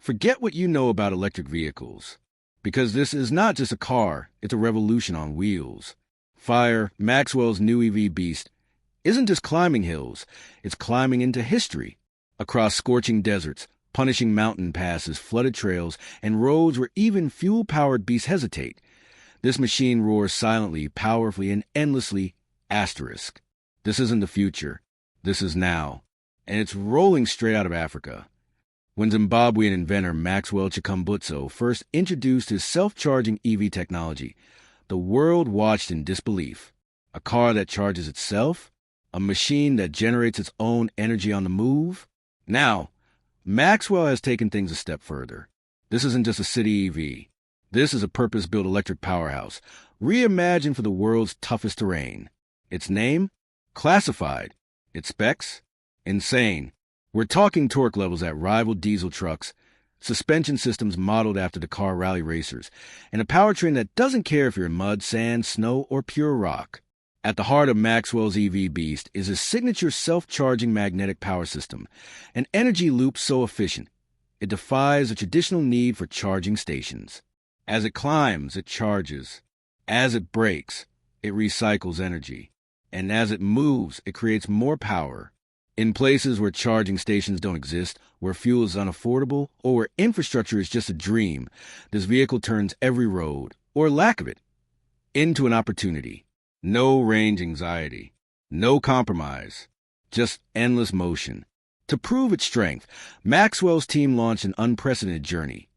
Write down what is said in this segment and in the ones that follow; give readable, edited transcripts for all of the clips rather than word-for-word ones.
Forget what you know about electric vehicles, because this is not just a car, it's a revolution on wheels. Maxwell's new EV beast, isn't just climbing hills, it's climbing into history. Across scorching deserts, punishing mountain passes, flooded trails, and roads where even fuel-powered beasts hesitate, this machine roars silently, powerfully, and endlessly. This isn't the future. This is now. And it's rolling straight out of Africa. When Zimbabwean inventor Maxwell Chikumbutso first introduced his self-charging EV technology, the world watched in disbelief. A car that charges itself? A machine that generates its own energy on the move? Now, Maxwell has taken things a step further. This isn't just a city EV. This is a purpose-built electric powerhouse, reimagined for the world's toughest terrain. Its name? Classified. Its specs? Insane. We're talking torque levels that rival diesel trucks, suspension systems modeled after the car rally racers, and a powertrain that doesn't care if you're in mud, sand, snow, or pure rock. At the heart of Maxwell's EV beast is a signature self-charging magnetic power system, an energy loop so efficient, it defies the traditional need for charging stations. As it climbs, it charges. As it brakes, it recycles energy. And as it moves, it creates more power. In places where charging stations don't exist, where fuel is unaffordable, or where infrastructure is just a dream, this vehicle turns every road, or lack of it, into an opportunity. No range anxiety, no compromise, just endless motion. To prove its strength, Maxwell's team launched an unprecedented journey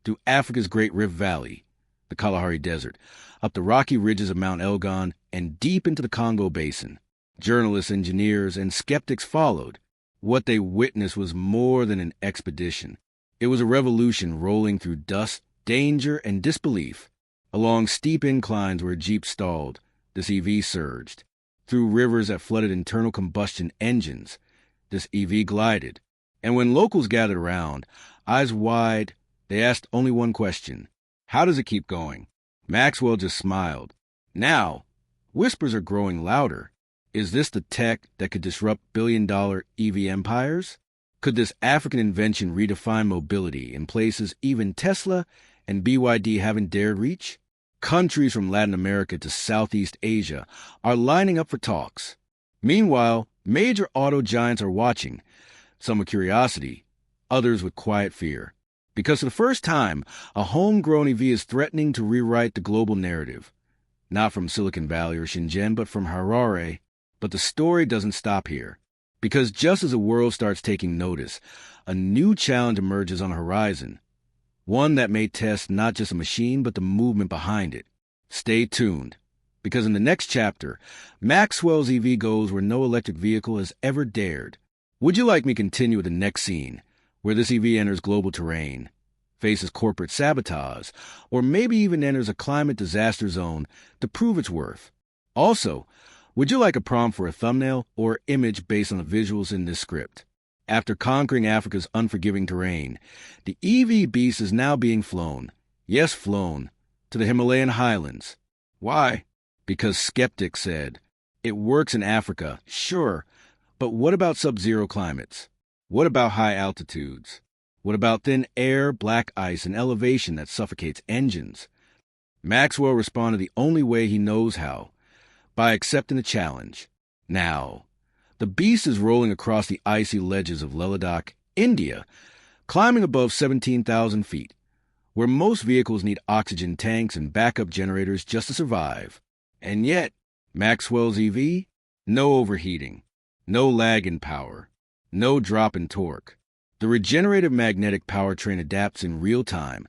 through Africa's Great Rift Valley, the Kalahari Desert, up the rocky ridges of Mount Elgon, and deep into the Congo Basin. Journalists, engineers, and skeptics followed. What they witnessed was more than an expedition. It was a revolution rolling through dust, danger, and disbelief. Along steep inclines where jeeps stalled, this EV surged. Through rivers that flooded internal combustion engines, this EV glided. And when locals gathered around, eyes wide, they asked only one question. How does it keep going? Maxwell just smiled. Now, whispers are growing louder. Is this the tech that could disrupt billion-dollar EV empires? Could this African invention redefine mobility in places even Tesla and BYD haven't dared reach? Countries from Latin America to Southeast Asia are lining up for talks. Meanwhile, major auto giants are watching, some with curiosity, others with quiet fear. Because for the first time, a homegrown EV is threatening to rewrite the global narrative. Not from Silicon Valley or Shenzhen, but from Harare. But the story doesn't stop here. Because just as the world starts taking notice, a new challenge emerges on the horizon. One that may test not just a machine, but the movement behind it. Stay tuned, because in the next chapter, Maxwell's EV goes where no electric vehicle has ever dared. Would you like me to continue with the next scene, where this EV enters global terrain, faces corporate sabotage, or maybe even enters a climate disaster zone to prove its worth? Also, would you like a prompt for a thumbnail or image based on the visuals in this script? After conquering Africa's unforgiving terrain, the EV beast is now being flown, yes, flown, to the Himalayan highlands. Why? Because skeptics said, it works in Africa, sure, but what about sub-zero climates? What about high altitudes? What about thin air, black ice, and elevation that suffocates engines? Maxwell responded the only way he knows how, by accepting the challenge. Now, the beast is rolling across the icy ledges of Ladakh, India, climbing above 17,000 feet, where most vehicles need oxygen tanks and backup generators just to survive. And yet, Maxwell's EV? No overheating, no lag in power, no drop in torque. The regenerative magnetic powertrain adapts in real time,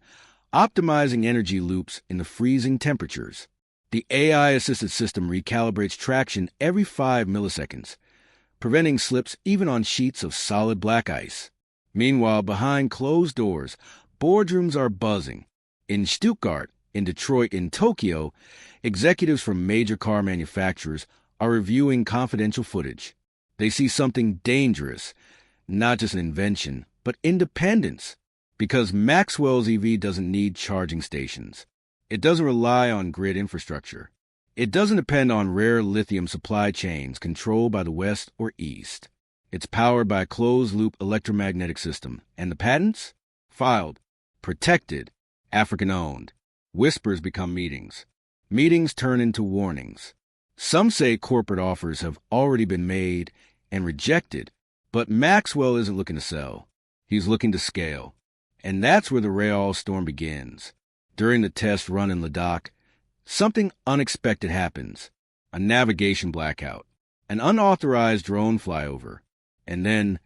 optimizing energy loops in the freezing temperatures. The AI-assisted system recalibrates traction every 5 milliseconds, preventing slips even on sheets of solid black ice. Meanwhile, behind closed doors, boardrooms are buzzing. In Stuttgart, in Detroit, in Tokyo, executives from major car manufacturers are reviewing confidential footage. They see something dangerous, not just an invention, but independence. Because Maxwell's EV doesn't need charging stations. It doesn't rely on grid infrastructure. It doesn't depend on rare lithium supply chains controlled by the West or East. It's powered by a closed-loop electromagnetic system. And the patents? Filed, protected, African-owned. Whispers become meetings. Meetings turn into warnings. Some say corporate offers have already been made and rejected, but Maxwell isn't looking to sell. He's looking to scale. And that's where the Rail storm begins. During the test run in Ladakh, something unexpected happens. A navigation blackout, an unauthorized drone flyover, and then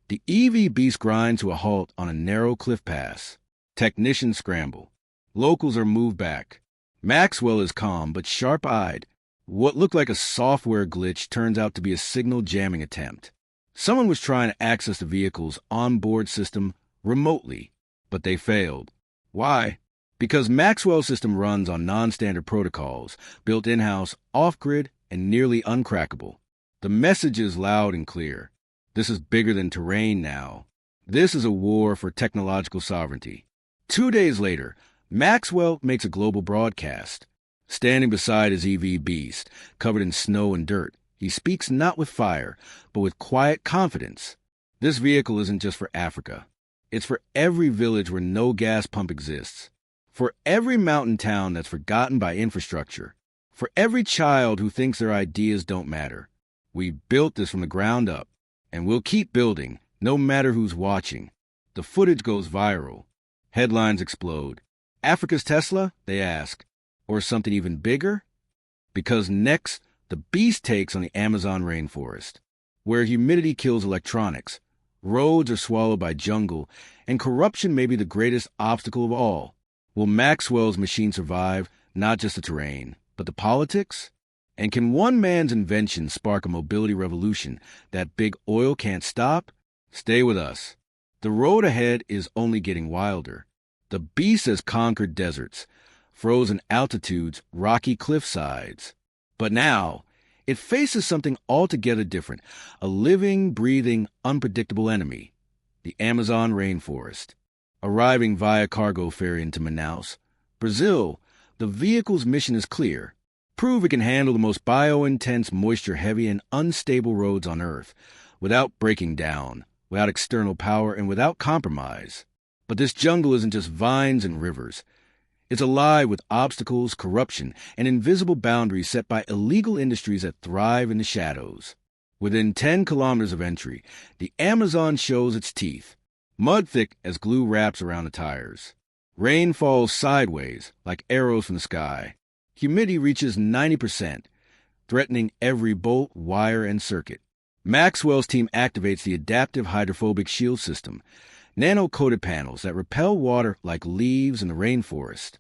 the EV beast grinds to a halt on a narrow cliff pass. Technicians scramble. Locals are moved back. Maxwell is calm but sharp-eyed. What looked like a software glitch turns out to be a signal jamming attempt. Someone was trying to access the vehicle's onboard system remotely, but they failed. Why? Because Maxwell's system runs on non-standard protocols, built in-house, off-grid, and nearly uncrackable. The message is loud and clear. This is bigger than terrain now. This is a war for technological sovereignty. 2 days later, Maxwell makes a global broadcast. Standing beside his EV beast, covered in snow and dirt, he speaks not with fire, but with quiet confidence. This vehicle isn't just for Africa. It's for every village where no gas pump exists. For every mountain town that's forgotten by infrastructure. For every child who thinks their ideas don't matter. We built this from the ground up, and we'll keep building, no matter who's watching. The footage goes viral. Headlines explode. Africa's Tesla? They ask. Or something even bigger? Because next, the beast takes on the Amazon rainforest, where humidity kills electronics, roads are swallowed by jungle, and corruption may be the greatest obstacle of all. Will Maxwell's machine survive not just the terrain, but the politics? And can one man's invention spark a mobility revolution that big oil can't stop? Stay with us. The road ahead is only getting wilder. The beast has conquered deserts, frozen altitudes, rocky cliffsides. But now, it faces something altogether different, a living, breathing, unpredictable enemy, the Amazon rainforest. Arriving via cargo ferry into Manaus, Brazil, the vehicle's mission is clear. Prove it can handle the most bio-intense, moisture-heavy, and unstable roads on Earth, without breaking down, without external power, and without compromise. But this jungle isn't just vines and rivers. It's alive with obstacles, corruption, and invisible boundaries set by illegal industries that thrive in the shadows. Within 10 kilometers of entry, the Amazon shows its teeth, mud thick as glue wraps around the tires. Rain falls sideways, like arrows from the sky. Humidity reaches 90%, threatening every bolt, wire, and circuit. Maxwell's team activates the adaptive hydrophobic shield system, nano-coated panels that repel water like leaves in the rainforest.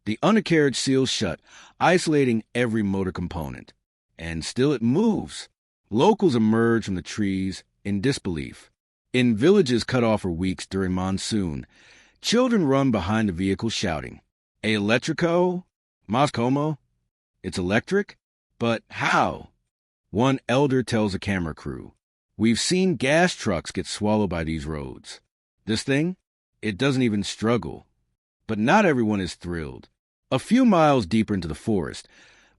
The undercarriage seals shut, isolating every motor component. And still it moves. Locals emerge from the trees in disbelief. In villages cut off for weeks during monsoon, children run behind the vehicle shouting, "Electrico? Mas como? It's electric? But how?" One elder tells a camera crew, "We've seen gas trucks get swallowed by these roads. This thing? It doesn't even struggle." But not everyone is thrilled. A few miles deeper into the forest,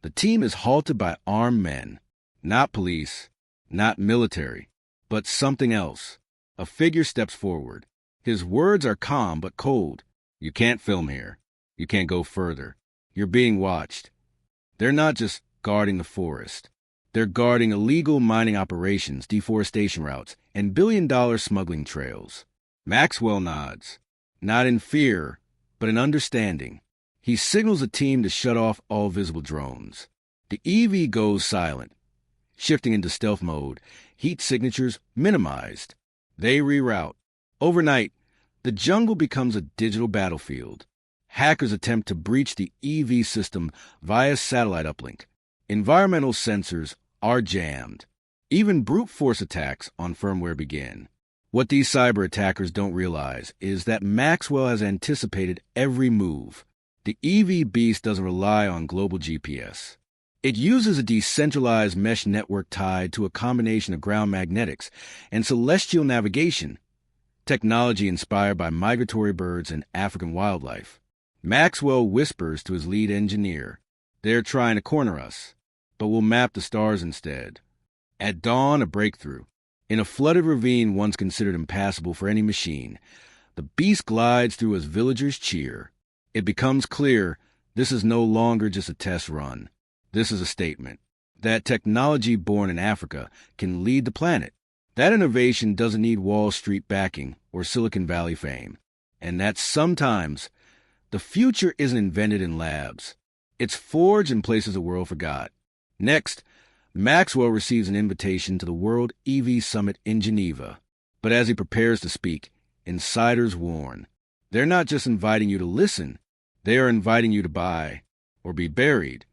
the team is halted by armed men. Not police, not military, but something else. A figure steps forward. His words are calm but cold. "You can't film here. You can't go further. You're being watched." They're not just guarding the forest. They're guarding illegal mining operations, deforestation routes, and billion-dollar smuggling trails. Maxwell nods, not in fear, but in understanding. He signals a team to shut off all visible drones. The EV goes silent, shifting into stealth mode, heat signatures minimized. They reroute. Overnight, the jungle becomes a digital battlefield. Hackers attempt to breach the EV system via satellite uplink. Environmental sensors are jammed. Even brute force attacks on firmware begin. What these cyber attackers don't realize is that Maxwell has anticipated every move. The EV beast doesn't rely on global GPS. It uses a decentralized mesh network tied to a combination of ground magnetics and celestial navigation, technology inspired by migratory birds and African wildlife. Maxwell whispers to his lead engineer, "They're trying to corner us, but we'll map the stars instead." At dawn, a breakthrough. In a flooded ravine once considered impassable for any machine, The beast glides through as villagers cheer. It becomes clear this is no longer just a test run. This is a statement that technology born in Africa can lead the planet. That innovation doesn't need Wall Street backing or Silicon Valley fame. And that sometimes the future isn't invented in labs. It's forged in places the world forgot. Next, Maxwell receives an invitation to the World EV Summit in Geneva. But as he prepares to speak, insiders warn. They're not just inviting you to listen, they are inviting you to buy or be buried.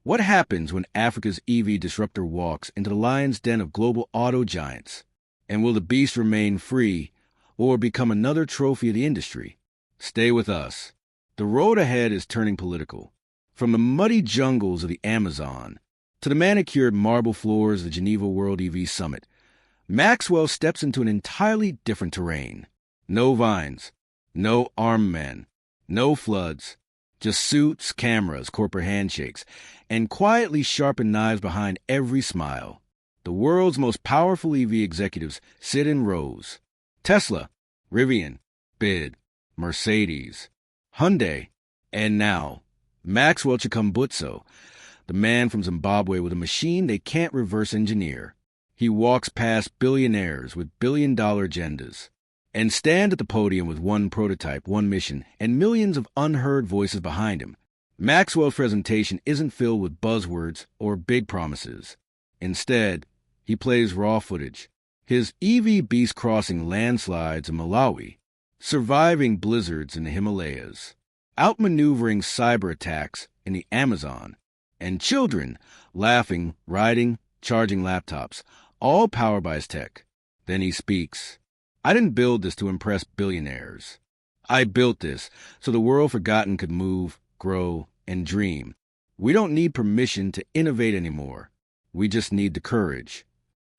What happens when Africa's EV disruptor walks into the lion's den of global auto giants? And will the beast remain free or become another trophy of the industry? Stay with us. The road ahead is turning political. From the muddy jungles of the Amazon to the manicured marble floors of the Geneva World EV Summit, Maxwell steps into an entirely different terrain. No vines, no armed men, no floods, just suits, cameras, corporate handshakes, and quietly sharpened knives behind every smile. The world's most powerful EV executives sit in rows. Tesla, Rivian, BYD, Mercedes, Hyundai, and now Maxwell Chikumbutso, the man from Zimbabwe with a machine they can't reverse engineer. He walks past billionaires with billion-dollar agendas and stands at the podium with one prototype, one mission, and millions of unheard voices behind him. Maxwell's presentation isn't filled with buzzwords or big promises. Instead, he plays raw footage. His EV beast crossing landslides in Malawi, surviving blizzards in the Himalayas, outmaneuvering cyber attacks in the Amazon, and children laughing, riding, charging laptops, all powered by his tech. Then he speaks. I didn't build this to impress billionaires. I built this so the world forgotten could move, grow, and dream. We don't need permission to innovate anymore. We just need the courage.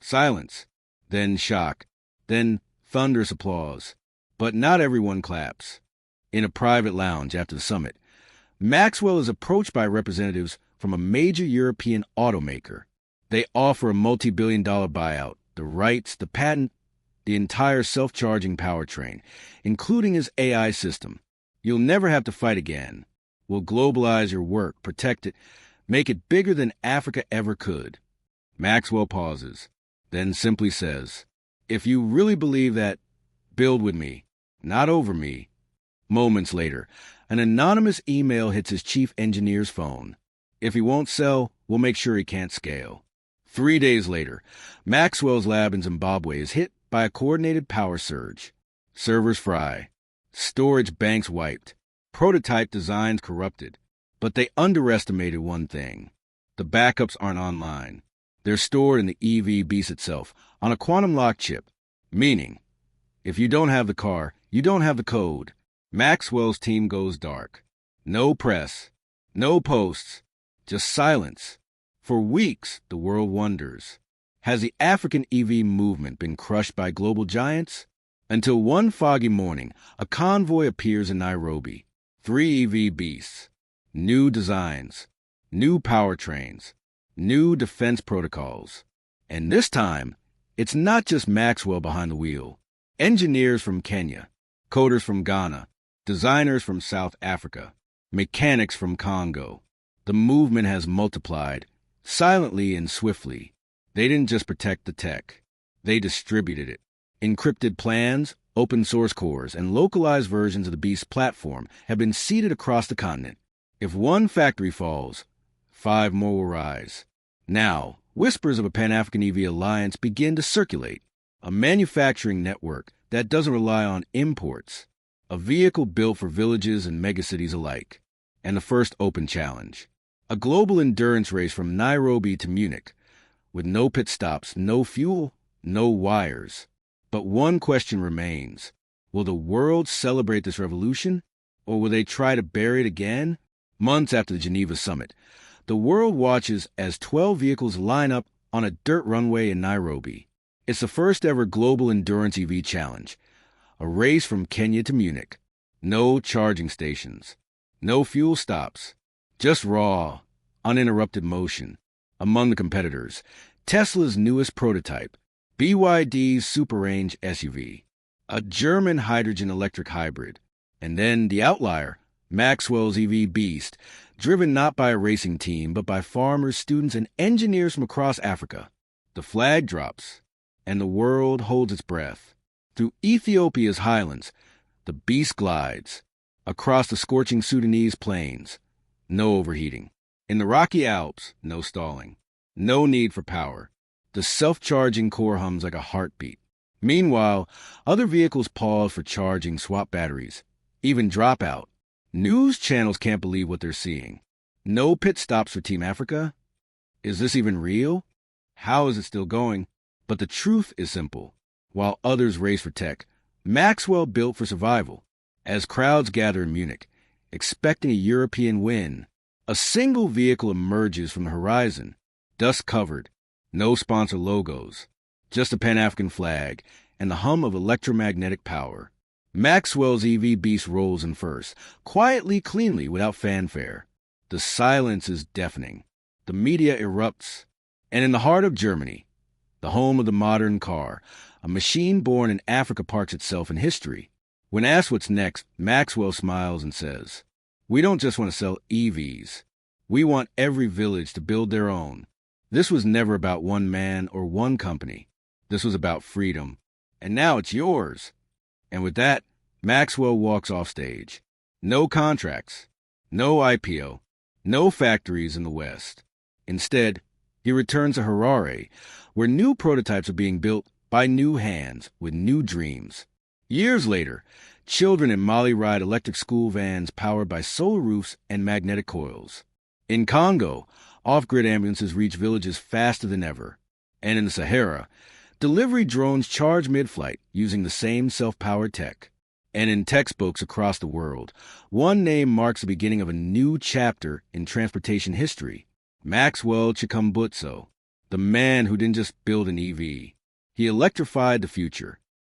Silence, then shock, then thunderous applause. But not everyone claps. In a private lounge after the summit, Maxwell is approached by representatives from a major European automaker. They offer a multi-billion-dollar buyout, the rights, the patent, the entire self-charging powertrain, including his AI system. You'll never have to fight again. We'll globalize your work, protect it, make it bigger than Africa ever could. Maxwell pauses, then simply says, if you really believe that, build with me, not over me. Moments later, an anonymous email hits his chief engineer's phone. If he won't sell, we'll make sure he can't scale. 3 days later, Maxwell's lab in Zimbabwe is hit by a coordinated power surge. Servers fry, storage banks wiped, prototype designs corrupted. But they underestimated one thing. The backups aren't online. They're stored in the EV beast itself, on a quantum lock chip. Meaning, if you don't have the car, you don't have the code. Maxwell's team goes dark. No press, no posts, just silence. For weeks, the world wonders, has the African EV movement been crushed by global giants? Until one foggy morning, a convoy appears in Nairobi. 3 EV beasts, new designs, new powertrains, new defense protocols. And this time, it's not just Maxwell behind the wheel. Engineers from Kenya, coders from Ghana, designers from South Africa, mechanics from Congo. The movement has multiplied, silently and swiftly. They didn't just protect the tech. They distributed it. Encrypted plans, open source cores, and localized versions of the Beast platform have been seeded across the continent. If one factory falls, 5 more will rise. Now, whispers of a Pan-African EV alliance begin to circulate. A manufacturing network that doesn't rely on imports. A vehicle built for villages and megacities alike. And the first open challenge. A global endurance race from Nairobi to Munich, with no pit stops, no fuel, no wires. But one question remains. Will the world celebrate this revolution, or will they try to bury it again? Months after the Geneva summit, the world watches as 12 vehicles line up on a dirt runway in Nairobi. It's the first ever global endurance EV challenge, a race from Kenya to Munich. No charging stations, no fuel stops, just raw, uninterrupted motion. Among the competitors, Tesla's newest prototype, BYD's super range SUV, a German hydrogen electric hybrid. And then the outlier, Maxwell's EV Beast, driven not by a racing team, but by farmers, students, and engineers from across Africa. The flag drops, and the world holds its breath. Through Ethiopia's highlands, the beast glides. Across the scorching Sudanese plains, no overheating. In the Rocky Alps, no stalling. No need for power. The self-charging core hums like a heartbeat. Meanwhile, other vehicles pause for charging, swap batteries, even drop out. News channels can't believe what they're seeing. No pit stops for Team Africa? Is this even real? How is it still going? But the truth is simple. While others race for tech, Maxwell built for survival. As crowds gather in Munich, expecting a European win, a single vehicle emerges from the horizon, dust-covered, no sponsor logos, just a Pan-African flag and the hum of electromagnetic power. Maxwell's EV Beast rolls in first, quietly, cleanly, without fanfare. The silence is deafening. The media erupts. And in the heart of Germany, the home of the modern car, a machine born in Africa parks itself in history. When asked what's next, Maxwell smiles and says, "We don't just want to sell EVs. We want every village to build their own." This was never about one man or one company. This was about freedom. And now it's yours. And with that, Maxwell walks off stage. No contracts, no IPO, no factories in the West. Instead, he returns to Harare, where new prototypes are being built by new hands with new dreams. Years later, children in Mali ride electric school vans powered by solar roofs and magnetic coils. In Congo, off-grid ambulances reach villages faster than ever. And in the Sahara, delivery drones charge mid-flight using the same self-powered tech. And in textbooks across the world, one name marks the beginning of a new chapter in transportation history. Maxwell Chikumbutso, the man who didn't just build an EV. He electrified the future.